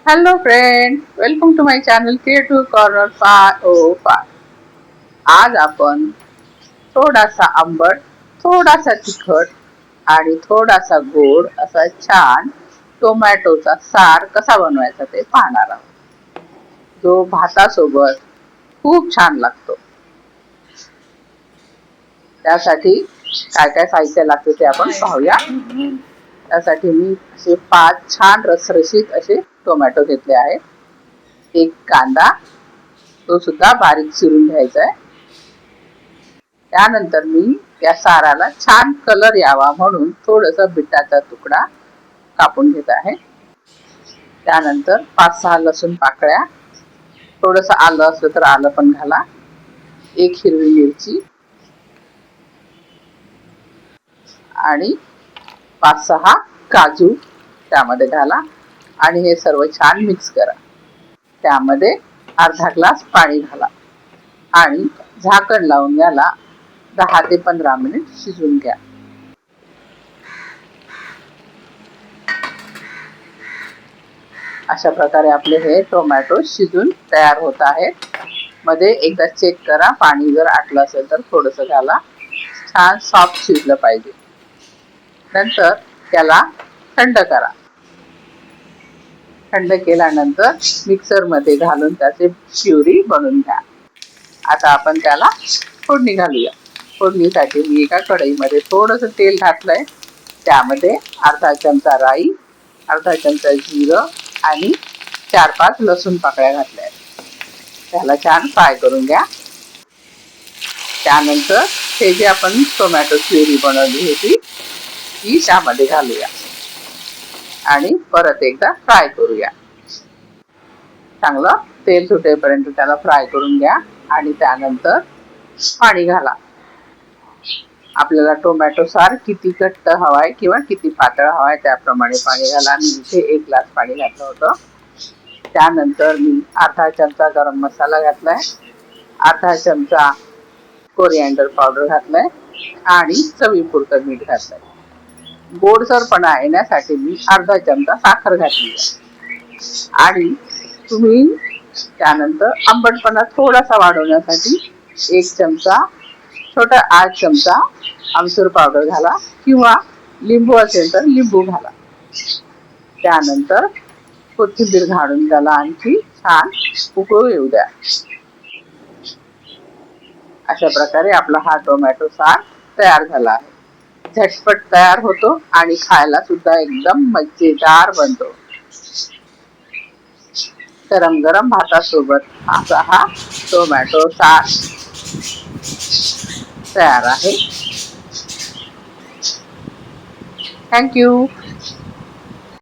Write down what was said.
Hello friends, welcome to my channel Creative Corner 505. आज आपण थोडासा आंबट, थोडासा तिखट आणि थोडासा गोड असा छान टोमॅटोचा सार कसा बनवायचा ते पाहणार आहोत. जो भातासोबत खूप छान लागतो. त्यासाठी काय काय साहित्य लागते ते आपण पाहूया. त्यासाठी मी असे 5 छान रसरशीत असे टोमॅटो घेतले आहेत. एक कांदा, तो सुद्धा बारीक चिरून घ्यायचा आहे. त्यानंतर मी या साराला छान कलर यावा म्हणून थोडंसं बिटाचा तुकडा कापून घेत आहे. त्यानंतर 5-6 लसूण पाकळ्या, थोडंसं आलं असलं तर आलं पण घाला, एक हिरवी मिरची आणि 5-6 काजू त्यामध्ये घाला आणि हे सर्व छान मिक्स करा. त्यामध्ये अर्धा ग्लास पाणी घाला आणि झाकण लावून याला 10 ते 15 मिनिट शिजवून घ्या. अशा प्रकारे आपले हे टोमॅटो शिजून तयार होत आहेत. मध्ये एकदा चेक करा, पाणी जर आटलं असेल तर थोडंसं घाला. छान सॉफ्ट शिजलं पाहिजे. नंतर त्याला थंड करा. थंड केल्यानंतर मिक्सरमध्ये घालून त्याची प्युरी बनवून घ्या. आता आपण त्याला फोडणी घालूया. फोडणीसाठी मी एका कढईमध्ये थोडंसं तेल घातलंय. त्यामध्ये अर्धा चमचा राई, अर्धा चमचा जिरं आणि 4-5 लसूण पाकळ्या घातल्या. त्याला छान फ्राय करून घ्या. त्यानंतर हे जे आपण टोमॅटो प्युरी बनवली होती ती त्यामध्ये घालूया आणि परत एकदा फ्राय करूया. चांगलं तेल सुटेपर्यंत त्याला फ्राय करून घ्या आणि त्यानंतर पाणी घाला. आपल्याला टोमॅटो सार किती घट्ट हवाय किंवा किती पातळ हवाय त्याप्रमाणे पाणी घाला. मी इथे 1 ग्लास पाणी घातलं होतं. त्यानंतर मी अर्धा चमचा गरम मसाला घातलाय, अर्धा चमचा कोरिएंडर पावडर घातलाय आणि चवीपुरतं मीठ घातलंय. गोडसरपणा येण्यासाठी मी अर्धा चमचा साखर घातली आणि तुम्ही त्यानंतर आंबटपणा थोडासा वाढवण्यासाठी 1 चमचा, छोटा 8 चमचा आमचूर पावडर घाला किंवा लिंबू असेल तर लिंबू घाला. त्यानंतर कोथिंबीर घालून त्याला आणखी छान उकळू येऊ द्या. अशा प्रकारे आपला हा टोमॅटो सार तयार झाला आहे. झटपट तयार होतो आणि खायला सुद्धा एकदम मजेदार बनतो. गरम गरम भातासोबत असा हा टोमॅटो सार तयार आहे. थँक्यू.